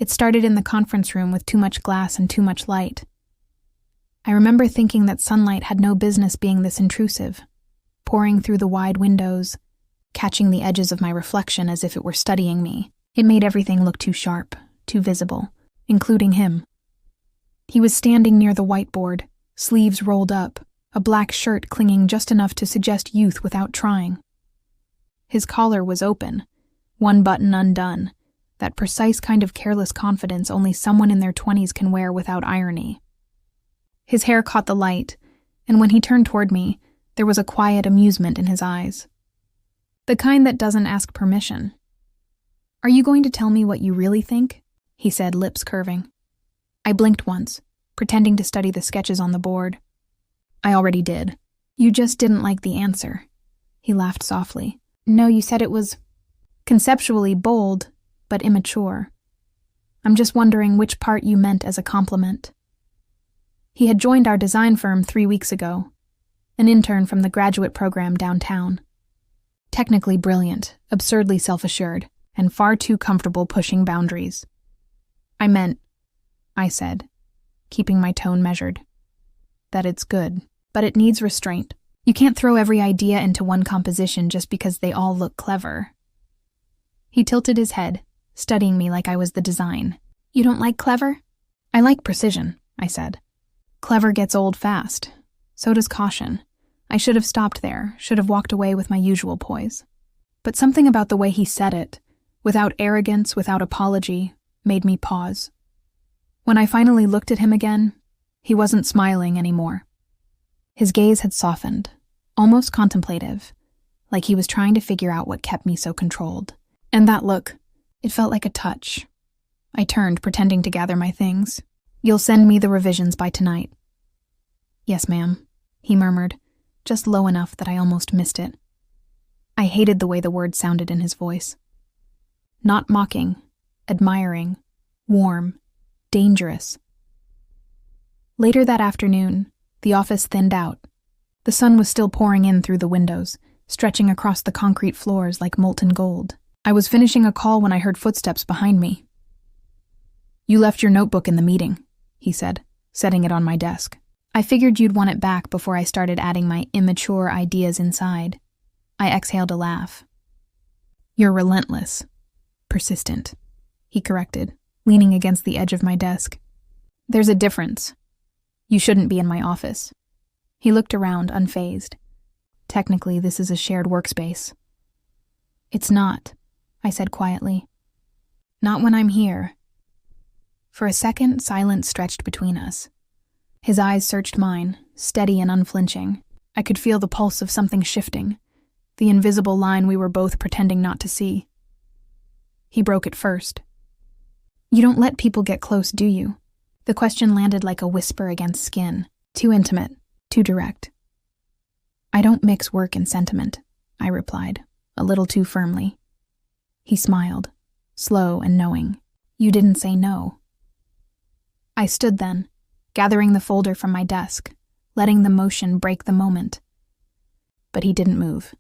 It started in the conference room with too much glass and too much light. I remember thinking that sunlight had no business being this intrusive, pouring through the wide windows, catching the edges of my reflection as if it were studying me. It made everything look too sharp, too visible, including him. He was standing near the whiteboard, sleeves rolled up, a black shirt clinging just enough to suggest youth without trying. His collar was open, one button undone, that precise kind of careless confidence only someone in their 20s can wear without irony. His hair caught the light, and when he turned toward me, there was a quiet amusement in his eyes. The kind that doesn't ask permission. "Are you going to tell me what you really think?" he said, lips curving. I blinked once, pretending to study the sketches on the board. "I already did." "You just didn't like the answer." He laughed softly. "No, you said it was conceptually bold, but immature. I'm just wondering which part you meant as a compliment." He had joined our design firm 3 weeks ago, an intern from the graduate program downtown. Technically brilliant, absurdly self-assured, and far too comfortable pushing boundaries. I said, keeping my tone measured, "that it's good, but it needs restraint. You can't throw every idea into one composition just because they all look clever." He tilted his head, studying me like I was the design. "You don't like clever?" "I like precision," I said. "Clever gets old fast. So does caution. I should have stopped there, should have walked away with my usual poise. But something about the way he said it, without arrogance, without apology, made me pause. When I finally looked at him again, he wasn't smiling anymore. His gaze had softened, almost contemplative, like he was trying to figure out what kept me so controlled. And that look, it felt like a touch. I turned, pretending to gather my things. "You'll send me the revisions by tonight." "Yes, ma'am," he murmured, just low enough that I almost missed it. I hated the way the words sounded in his voice. Not mocking, admiring, warm, dangerous. Later that afternoon, the office thinned out. The sun was still pouring in through the windows, stretching across the concrete floors like molten gold. I was finishing a call when I heard footsteps behind me. "You left your notebook in the meeting," he said, setting it on my desk. "I figured you'd want it back before I started adding my immature ideas inside." I exhaled a laugh. "You're relentless. Persistent," he corrected, leaning against the edge of my desk. "There's a difference. You shouldn't be in my office." He looked around, unfazed. "Technically, this is a shared workspace." "It's not," I said quietly. "Not when I'm here." For a second, silence stretched between us. His eyes searched mine, steady and unflinching. I could feel the pulse of something shifting, the invisible line we were both pretending not to see. He broke it first. "You don't let people get close, do you?" The question landed like a whisper against skin, too intimate, too direct. "I don't mix work and sentiment," I replied, a little too firmly. He smiled, slow and knowing. "You didn't say no." I stood then, gathering the folder from my desk, letting the motion break the moment. But he didn't move.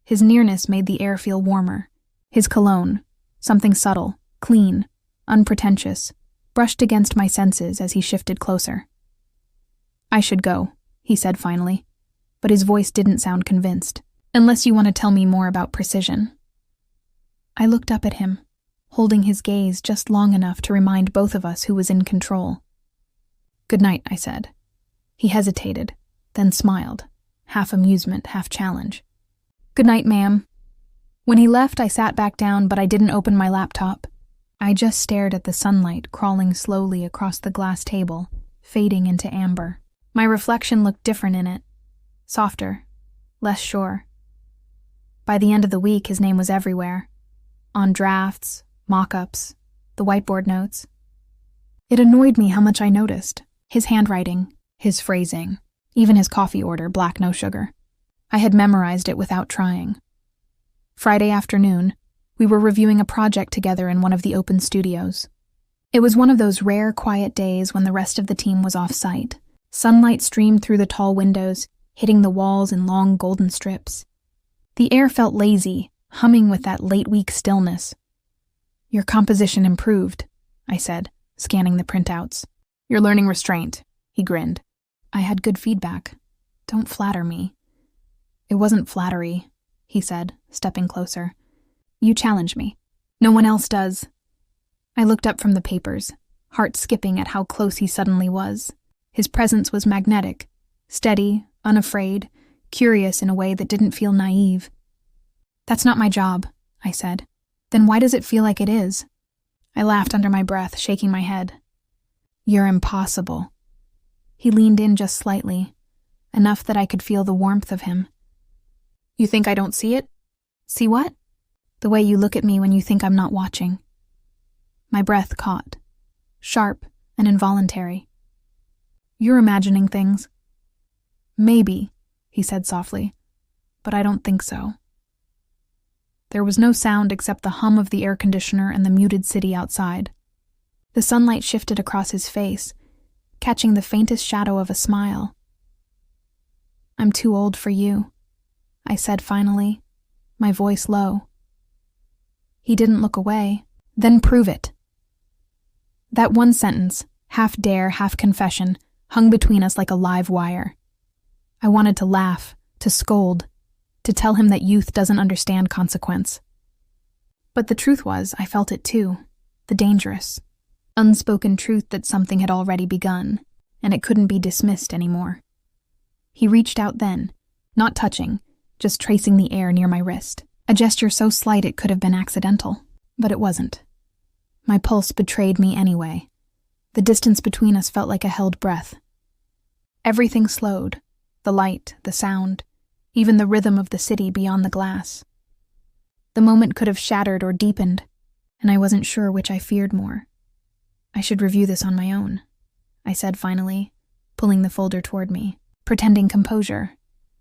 His nearness made the air feel warmer. His cologne, something subtle, clean, unpretentious, brushed against my senses as he shifted closer. "I should go," he said finally, but his voice didn't sound convinced. "Unless you want to tell me more about precision." I looked up at him, holding his gaze just long enough to remind both of us who was in control. "Good night," I said. He hesitated, then smiled, half amusement, half challenge. "Good night, ma'am." When he left, I sat back down, but I didn't open my laptop. I just stared at the sunlight crawling slowly across the glass table, fading into amber. My reflection looked different in it. Softer, less sure. By the end of the week, his name was everywhere. On drafts, mock-ups, the whiteboard notes. It annoyed me how much I noticed. His handwriting, his phrasing, even his coffee order, black no sugar. I had memorized it without trying. Friday afternoon, we were reviewing a project together in one of the open studios. It was one of those rare, quiet days when the rest of the team was off-site. Sunlight streamed through the tall windows, hitting the walls in long golden strips. The air felt lazy, humming with that late-week stillness. "Your composition improved," I said, scanning the printouts. You're learning restraint, he grinned. I had good feedback. Don't flatter me. It wasn't flattery, he said, stepping closer. You challenge me. No one else does. I looked up from the papers, heart skipping at how close he suddenly was. His presence was magnetic, steady, unafraid, curious in a way that didn't feel naive. That's not my job, I said. Then why does it feel like it is? I laughed under my breath, shaking my head. You're impossible. He leaned in just slightly, enough that I could feel the warmth of him. You think I don't see it? See what? The way you look at me when you think I'm not watching. My breath caught, sharp and involuntary. You're imagining things. Maybe, he said softly, but I don't think so. There was no sound except the hum of the air conditioner and the muted city outside. The sunlight shifted across his face, catching the faintest shadow of a smile. I'm too old for you, I said finally, my voice low. He didn't look away. Then prove it. That one sentence, half dare, half confession, hung between us like a live wire. I wanted to laugh, to scold, to tell him that youth doesn't understand consequence. But the truth was, I felt it too, the dangerous, unspoken truth that something had already begun, and it couldn't be dismissed anymore. He reached out then, not touching, just tracing the air near my wrist, a gesture so slight it could have been accidental, but it wasn't. My pulse betrayed me anyway. The distance between us felt like a held breath. Everything slowed, the light, the sound, even the rhythm of the city beyond the glass. The moment could have shattered or deepened, and I wasn't sure which I feared more. I should review this on my own, I said finally, pulling the folder toward me, pretending composure.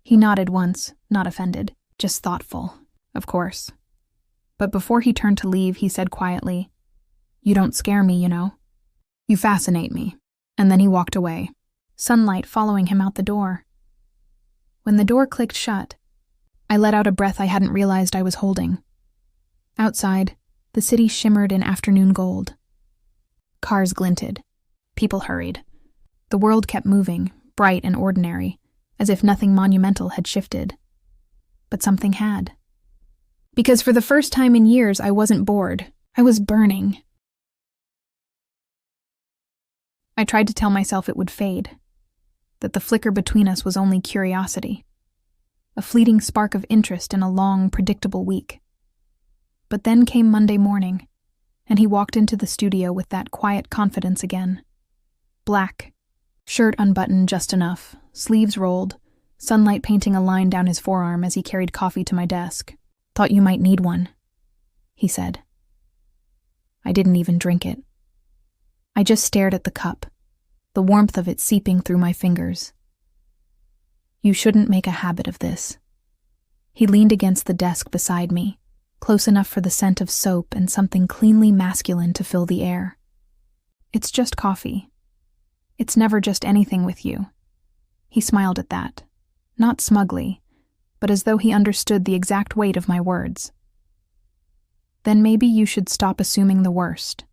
He nodded once, not offended, just thoughtful, of course. But before he turned to leave, he said quietly, You don't scare me, you know. You fascinate me. And then he walked away, sunlight following him out the door. When the door clicked shut, I let out a breath I hadn't realized I was holding. Outside, the city shimmered in afternoon gold. Cars glinted. People hurried. The world kept moving, bright and ordinary, as if nothing monumental had shifted. But something had. Because for the first time in years, I wasn't bored. I was burning. I tried to tell myself it would fade, that the flicker between us was only curiosity, a fleeting spark of interest in a long, predictable week. But then came Monday morning, and he walked into the studio with that quiet confidence again. Black, shirt unbuttoned just enough, sleeves rolled, sunlight painting a line down his forearm as he carried coffee to my desk. Thought you might need one, he said. I didn't even drink it. I just stared at the cup, the warmth of it seeping through my fingers. You shouldn't make a habit of this. He leaned against the desk beside me, close enough for the scent of soap and something cleanly masculine to fill the air. It's just coffee. It's never just anything with you. He smiled at that, not smugly, but as though he understood the exact weight of my words. Then maybe you should stop assuming the worst.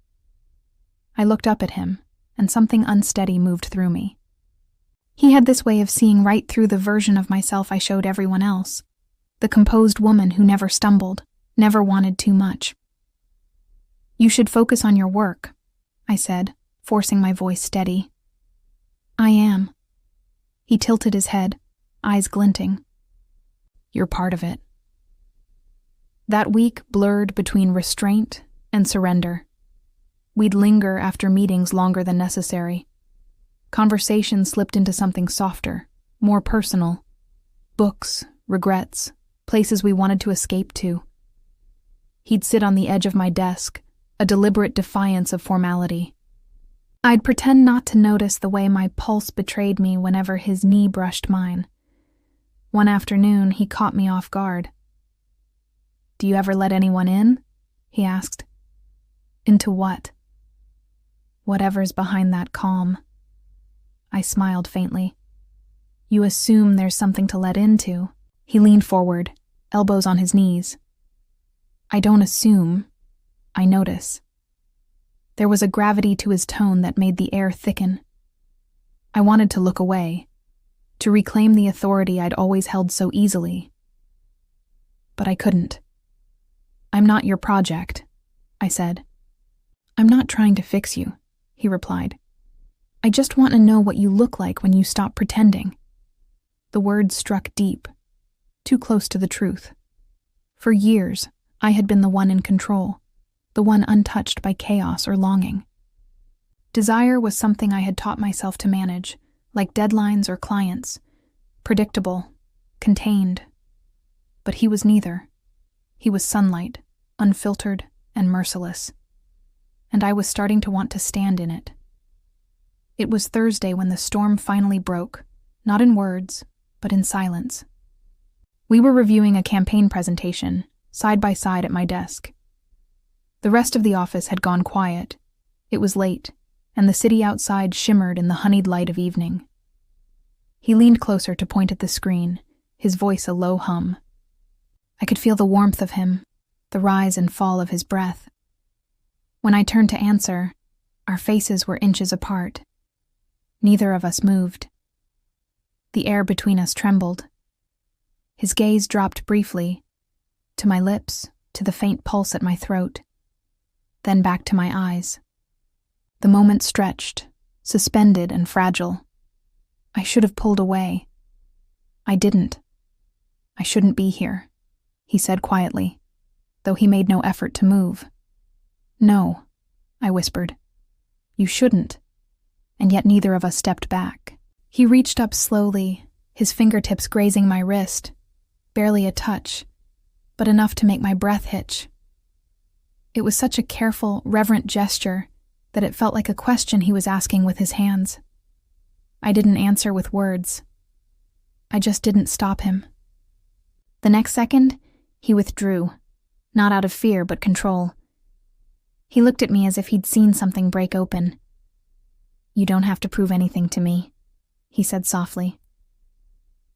I looked up at him, and something unsteady moved through me. He had this way of seeing right through the version of myself I showed everyone else, the composed woman who never stumbled, never wanted too much. You should focus on your work, I said, forcing my voice steady. I am. He tilted his head, eyes glinting. You're part of it. That week blurred between restraint and surrender. We'd linger after meetings longer than necessary. Conversation slipped into something softer, more personal. Books, regrets, places we wanted to escape to. He'd sit on the edge of my desk, a deliberate defiance of formality. I'd pretend not to notice the way my pulse betrayed me whenever his knee brushed mine. One afternoon, he caught me off guard. Do you ever let anyone in? He asked. Into what? Whatever's behind that calm. I smiled faintly. You assume there's something to let into. He leaned forward, elbows on his knees. I don't assume. I notice. There was a gravity to his tone that made the air thicken. I wanted to look away, to reclaim the authority I'd always held so easily. But I couldn't. "I'm not your project," I said. "I'm not trying to fix you," he replied. "I just want to know what you look like when you stop pretending." The words struck deep, too close to the truth. For years, I had been the one in control, the one untouched by chaos or longing. Desire was something I had taught myself to manage, like deadlines or clients, predictable, contained. But he was neither. He was sunlight, unfiltered and merciless. And I was starting to want to stand in it. It was Thursday when the storm finally broke, not in words, but in silence. We were reviewing a campaign presentation, side by side at my desk. The rest of the office had gone quiet. It was late, and the city outside shimmered in the honeyed light of evening. He leaned closer to point at the screen, his voice a low hum. I could feel the warmth of him, the rise and fall of his breath. When I turned to answer, our faces were inches apart. Neither of us moved. The air between us trembled. His gaze dropped briefly, to my lips, to the faint pulse at my throat, then back to my eyes. The moment stretched, suspended and fragile. I should have pulled away. I didn't. "I shouldn't be here," he said quietly, though he made no effort to move. "No," I whispered. "You shouldn't." And yet neither of us stepped back. He reached up slowly, his fingertips grazing my wrist, barely a touch, but enough to make my breath hitch. It was such a careful, reverent gesture that it felt like a question he was asking with his hands. I didn't answer with words. I just didn't stop him. The next second, he withdrew, not out of fear but control. He looked at me as if he'd seen something break open. "You don't have to prove anything to me," he said softly.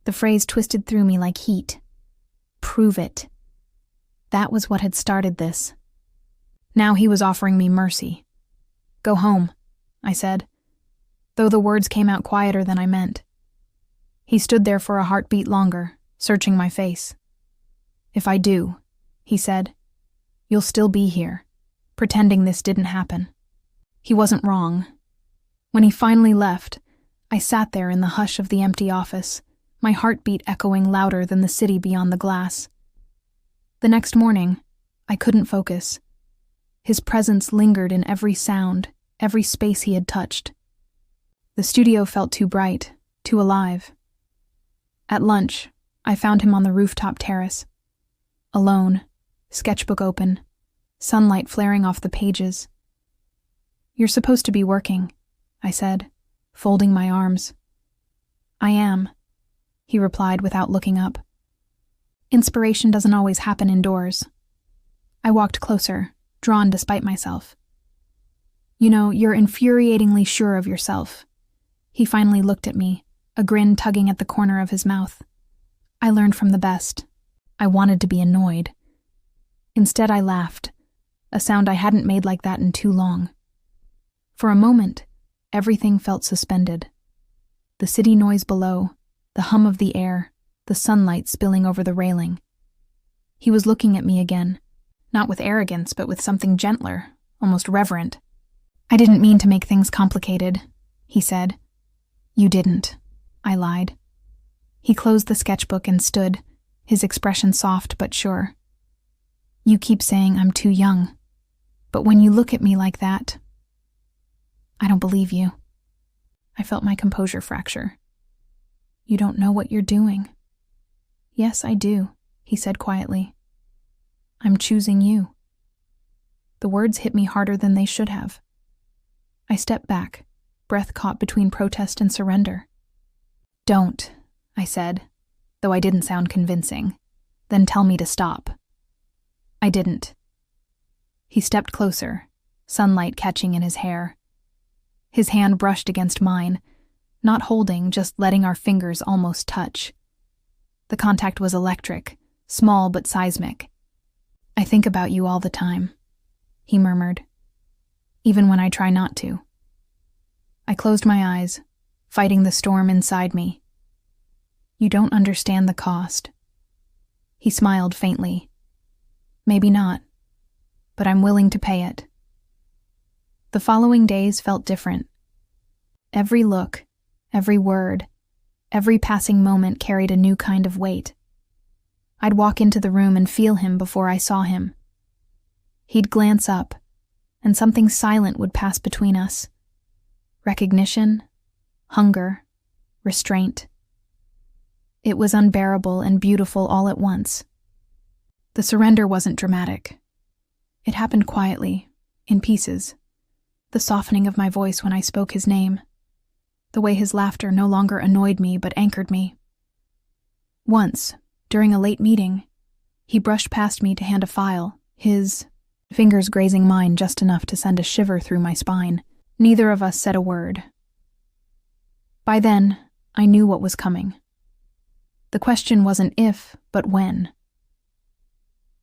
The phrase twisted through me like heat. Prove it. That was what had started this. Now he was offering me mercy. "Go home," I said, though the words came out quieter than I meant. He stood there for a heartbeat longer, searching my face. "If I do," he said, "you'll still be here, pretending this didn't happen." He wasn't wrong. When he finally left, I sat there in the hush of the empty office, my heartbeat echoing louder than the city beyond the glass. The next morning, I couldn't focus. His presence lingered in every sound, every space he had touched. The studio felt too bright, too alive. At lunch, I found him on the rooftop terrace. Alone, sketchbook open, sunlight flaring off the pages. "You're supposed to be working," I said, folding my arms. "I am," he replied without looking up. "Inspiration doesn't always happen indoors." I walked closer, drawn despite myself. "You know, you're infuriatingly sure of yourself." He finally looked at me, a grin tugging at the corner of his mouth. I learned from the best. I wanted to be annoyed. Instead, I laughed, a sound I hadn't made like that in too long. For a moment, everything felt suspended. The city noise below, the hum of the air, the sunlight spilling over the railing. He was looking at me again, not with arrogance, but with something gentler, almost reverent. "I didn't mean to make things complicated," he said. "You didn't," I lied. He closed the sketchbook and stood, his expression soft but sure. "You keep saying I'm too young, but when you look at me like that, I don't believe you." I felt my composure fracture. "You don't know what you're doing." "Yes, I do," he said quietly. "I'm choosing you." The words hit me harder than they should have. I stepped back, breath caught between protest and surrender. "Don't," I said, though I didn't sound convincing. "Then tell me to stop." I didn't. He stepped closer, sunlight catching in his hair. His hand brushed against mine, not holding, just letting our fingers almost touch. The contact was electric, small but seismic. "I think about you all the time," he murmured. even when I try not to. I closed my eyes, fighting the storm inside me. You don't understand the cost. He smiled faintly. Maybe not, but I'm willing to pay it. The following days felt different. Every look, every word, every passing moment carried a new kind of weight. I'd walk into the room and feel him before I saw him. He'd glance up, and something silent would pass between us. Recognition, hunger, restraint. It was unbearable and beautiful all at once. The surrender wasn't dramatic. It happened quietly, in pieces. The softening of my voice when I spoke his name. The way his laughter no longer annoyed me but anchored me. Once, during a late meeting, he brushed past me to hand a file, his fingers grazing mine just enough to send a shiver through my spine. Neither of us said a word. By then, I knew what was coming. The question wasn't if, but when.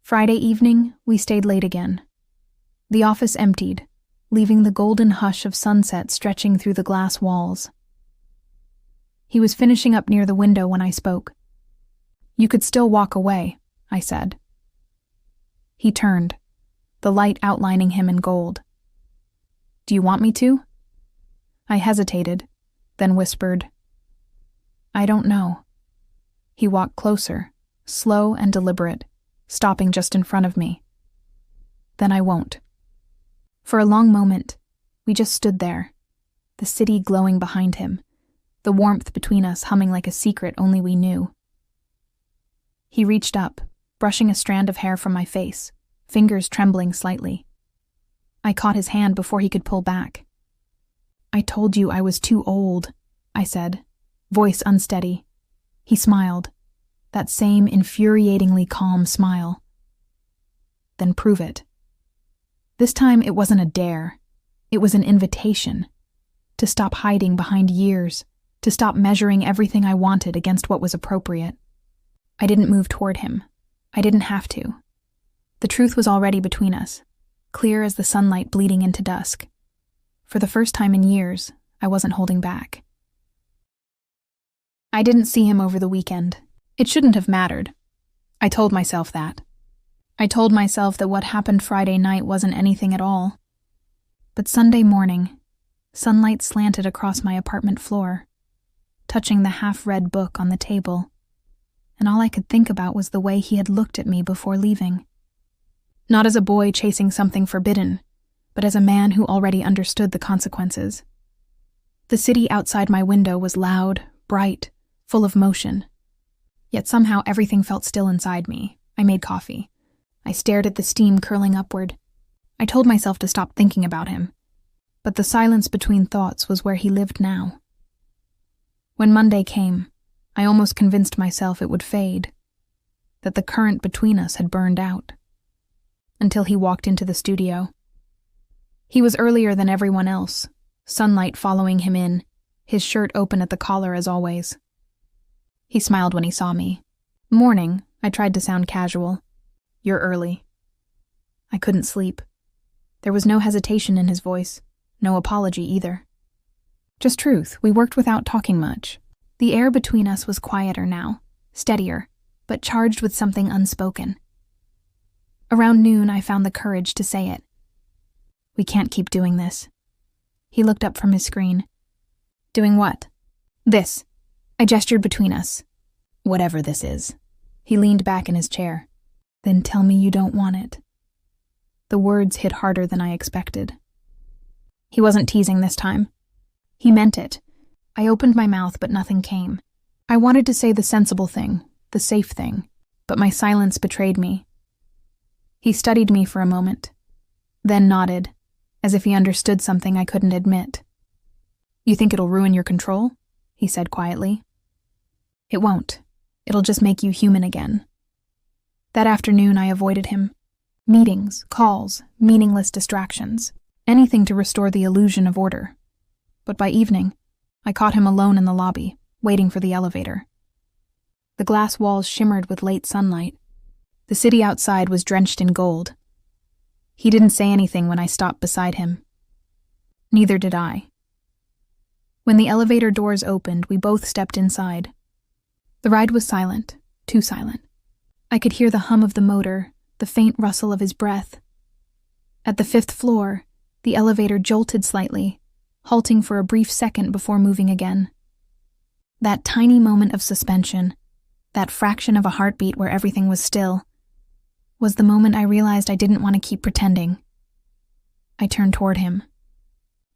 Friday evening, we stayed late again. The office emptied, leaving the golden hush of sunset stretching through the glass walls. He was finishing up near the window when I spoke. You could still walk away, I said. He turned, the light outlining him in gold. Do you want me to? I hesitated, then whispered, I don't know. He walked closer, slow and deliberate, stopping just in front of me. Then I won't. For a long moment, we just stood there, the city glowing behind him, the warmth between us humming like a secret only we knew. He reached up, brushing a strand of hair from my face, fingers trembling slightly. I caught his hand before he could pull back. I told you I was too old, I said, voice unsteady. He smiled, that same infuriatingly calm smile. Then prove it. This time it wasn't a dare. It was an invitation. To stop hiding behind years, to stop measuring everything I wanted against what was appropriate. I didn't move toward him. I didn't have to. The truth was already between us, clear as the sunlight bleeding into dusk. For the first time in years, I wasn't holding back. I didn't see him over the weekend. It shouldn't have mattered. I told myself that. I told myself that what happened Friday night wasn't anything at all. But Sunday morning, sunlight slanted across my apartment floor, touching the half-read book on the table, and all I could think about was the way he had looked at me before leaving. Not as a boy chasing something forbidden, but as a man who already understood the consequences. The city outside my window was loud, bright, full of motion. Yet somehow everything felt still inside me. I made coffee. I stared at the steam curling upward. I told myself to stop thinking about him. But the silence between thoughts was where he lived now. When Monday came, I almost convinced myself it would fade, that the current between us had burned out. Until he walked into the studio. He was earlier than everyone else, sunlight following him in, his shirt open at the collar as always. He smiled when he saw me. Morning, I tried to sound casual. You're early. I couldn't sleep. There was no hesitation in his voice, no apology either. Just truth, we worked without talking much. The air between us was quieter now, steadier, but charged with something unspoken. Around noon, I found the courage to say it. We can't keep doing this. He looked up from his screen. Doing what? This. I gestured between us. Whatever this is. He leaned back in his chair. Then tell me you don't want it. The words hit harder than I expected. He wasn't teasing this time. He meant it. I opened my mouth, but nothing came. I wanted to say the sensible thing, the safe thing, but my silence betrayed me. He studied me for a moment, then nodded, as if he understood something I couldn't admit. You think it'll ruin your control? He said quietly. It won't. It'll just make you human again. That afternoon, I avoided him. Meetings, calls, meaningless distractions, anything to restore the illusion of order. But by evening, I caught him alone in the lobby, waiting for the elevator. The glass walls shimmered with late sunlight. The city outside was drenched in gold. He didn't say anything when I stopped beside him, Neither did I. When the elevator doors opened, we both stepped inside. The ride was silent, too silent. I could hear the hum of the motor, the faint rustle of his breath. At the 5th floor, the elevator jolted slightly, halting for a brief second before moving again. That tiny moment of suspension, that fraction of a heartbeat where everything was still, was the moment I realized I didn't want to keep pretending. I turned toward him.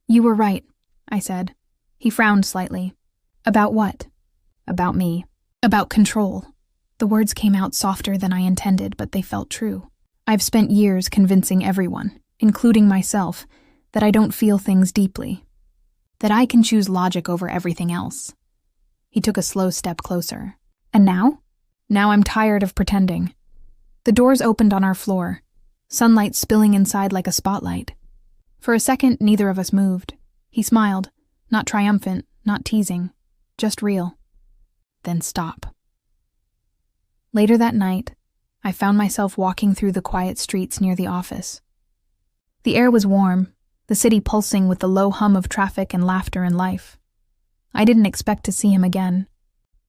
"You were right," I said. He frowned slightly. "About what?" "About me. About control." The words came out softer than I intended, but they felt true. I've spent years convincing everyone, including myself, that I don't feel things deeply, that I can choose logic over everything else. He took a slow step closer. "And now?" "Now I'm tired of pretending." The doors opened on our floor, sunlight spilling inside like a spotlight. For a second, neither of us moved. He smiled, not triumphant, not teasing, just real. "Then stop." Later that night, I found myself walking through the quiet streets near the office. The air was warm, the city pulsing with the low hum of traffic and laughter and life. I didn't expect to see him again,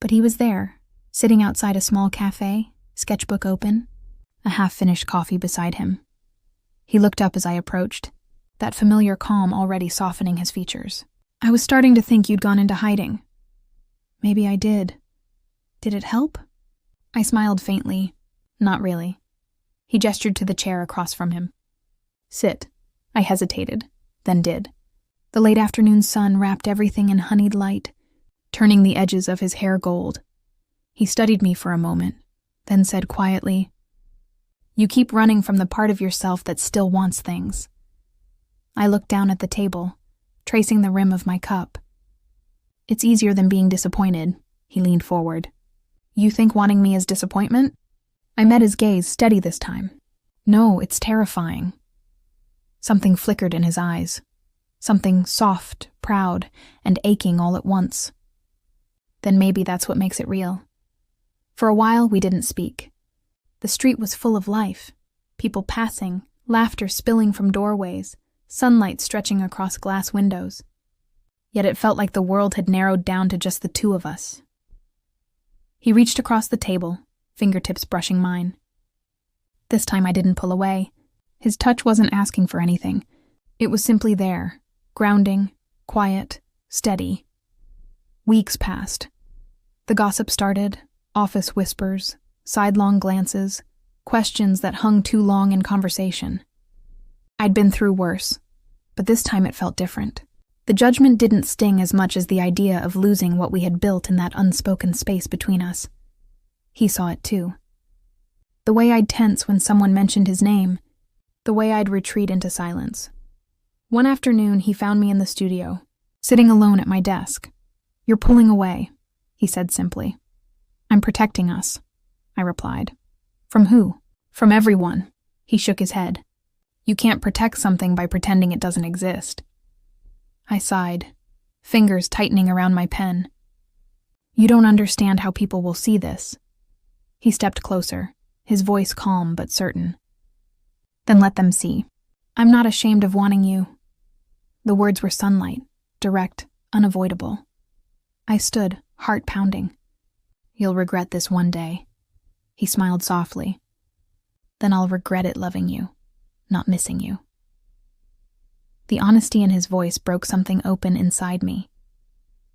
but he was there, sitting outside a small cafe, sketchbook open, a half-finished coffee beside him. He looked up as I approached, that familiar calm already softening his features. "I was starting to think you'd gone into hiding." "Maybe I did. Did it help?" I smiled faintly. "Not really." He gestured to the chair across from him. "Sit." I hesitated, then did. The late afternoon sun wrapped everything in honeyed light, turning the edges of his hair gold. He studied me for a moment, then said quietly, "You keep running from the part of yourself that still wants things." I looked down at the table, tracing the rim of my cup. "It's easier than being disappointed." He leaned forward. "You think wanting me is disappointment?" I met his gaze, steady this time. "No, it's terrifying." Something flickered in his eyes. Something soft, proud, and aching all at once. Then maybe that's what makes it real. For a while, we didn't speak. The street was full of life. People passing, laughter spilling from doorways, sunlight stretching across glass windows. Yet it felt like the world had narrowed down to just the two of us. He reached across the table, fingertips brushing mine. This time I didn't pull away. His touch wasn't asking for anything. It was simply there, grounding, quiet, steady. Weeks passed. The gossip started, office whispers, sidelong glances, questions that hung too long in conversation. I'd been through worse, but this time it felt different. The judgment didn't sting as much as the idea of losing what we had built in that unspoken space between us. He saw it too. The way I'd tense when someone mentioned his name, the way I'd retreat into silence. One afternoon, he found me in the studio, sitting alone at my desk. "You're pulling away," he said simply. "I'm protecting us," I replied. "From who?" "From everyone." He shook his head. "You can't protect something by pretending it doesn't exist." I sighed, fingers tightening around my pen. "You don't understand how people will see this." He stepped closer, his voice calm but certain. "Then let them see. I'm not ashamed of wanting you." The words were sunlight, direct, unavoidable. I stood, heart pounding. "You'll regret this one day." He smiled softly. "Then I'll regret it loving you, not missing you." The honesty in his voice broke something open inside me,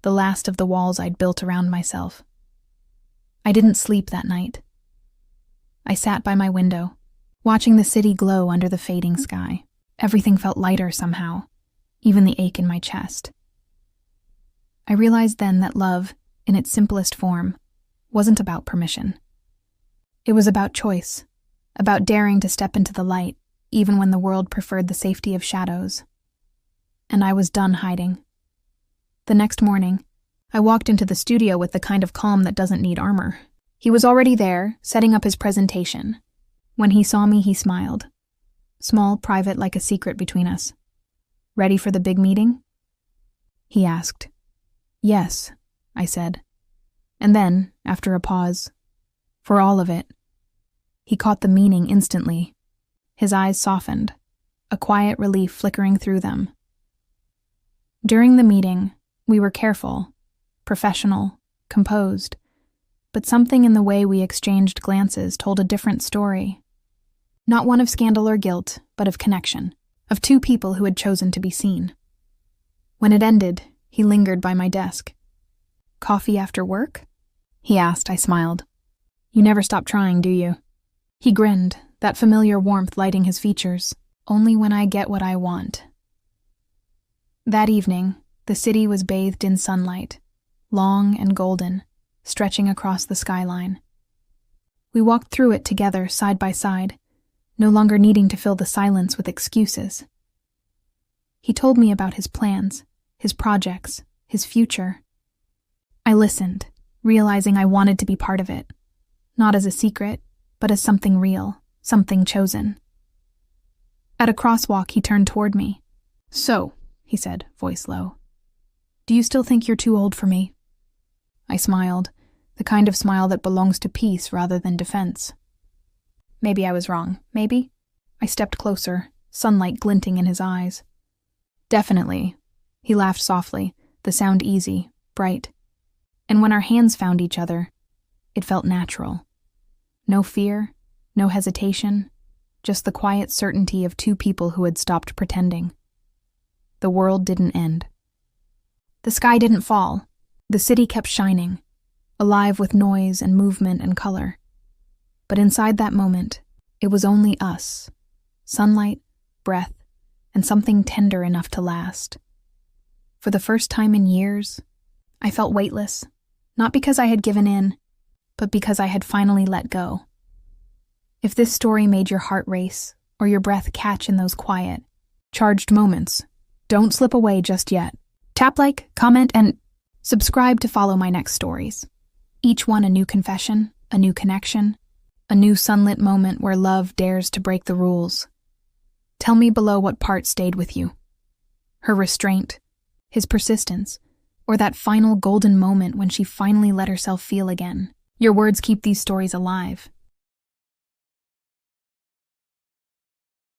the last of the walls I'd built around myself. I didn't sleep that night. I sat by my window, watching the city glow under the fading sky. Everything felt lighter somehow, even the ache in my chest. I realized then that love, in its simplest form, wasn't about permission. It was about choice, about daring to step into the light, even when the world preferred the safety of shadows. And I was done hiding. The next morning, I walked into the studio with the kind of calm that doesn't need armor. He was already there, setting up his presentation. When he saw me, he smiled. Small, private, like a secret between us. "Ready for the big meeting?" He asked. "Yes," I said. And then, after a pause, "For all of it." He caught the meaning instantly. His eyes softened, a quiet relief flickering through them. During the meeting, we were careful, professional, composed, but something in the way we exchanged glances told a different story. Not one of scandal or guilt, but of connection, of two people who had chosen to be seen. When it ended, he lingered by my desk. "Coffee after work?" he asked. I smiled. "You never stop trying, do you?" He grinned, that familiar warmth lighting his features. "Only when I get what I want." That evening, the city was bathed in sunlight, long and golden, stretching across the skyline. We walked through it together, side by side, no longer needing to fill the silence with excuses. He told me about his plans, his projects, his future. I listened, realizing I wanted to be part of it, not as a secret, but as something real, something chosen. At a crosswalk, he turned toward me. "So," he said, voice low, "do you still think you're too old for me?" I smiled, the kind of smile that belongs to peace rather than defense. Maybe I was wrong. Maybe? I stepped closer, sunlight glinting in his eyes. "Definitely." He laughed softly, the sound easy, bright. And when our hands found each other, it felt natural. No fear, no hesitation, just the quiet certainty of two people who had stopped pretending. The world didn't end. The sky didn't fall. The city kept shining, alive with noise and movement and color. But inside that moment, it was only us, sunlight, breath, and something tender enough to last. For the first time in years, I felt weightless, not because I had given in, but because I had finally let go. If this story made your heart race, or your breath catch in those quiet, charged moments, don't slip away just yet. Tap like, comment, and subscribe to follow my next stories. Each one a new confession, a new connection, a new sunlit moment where love dares to break the rules. Tell me below what part stayed with you. Her restraint, his persistence, or that final golden moment when she finally let herself feel again. Your words keep these stories alive,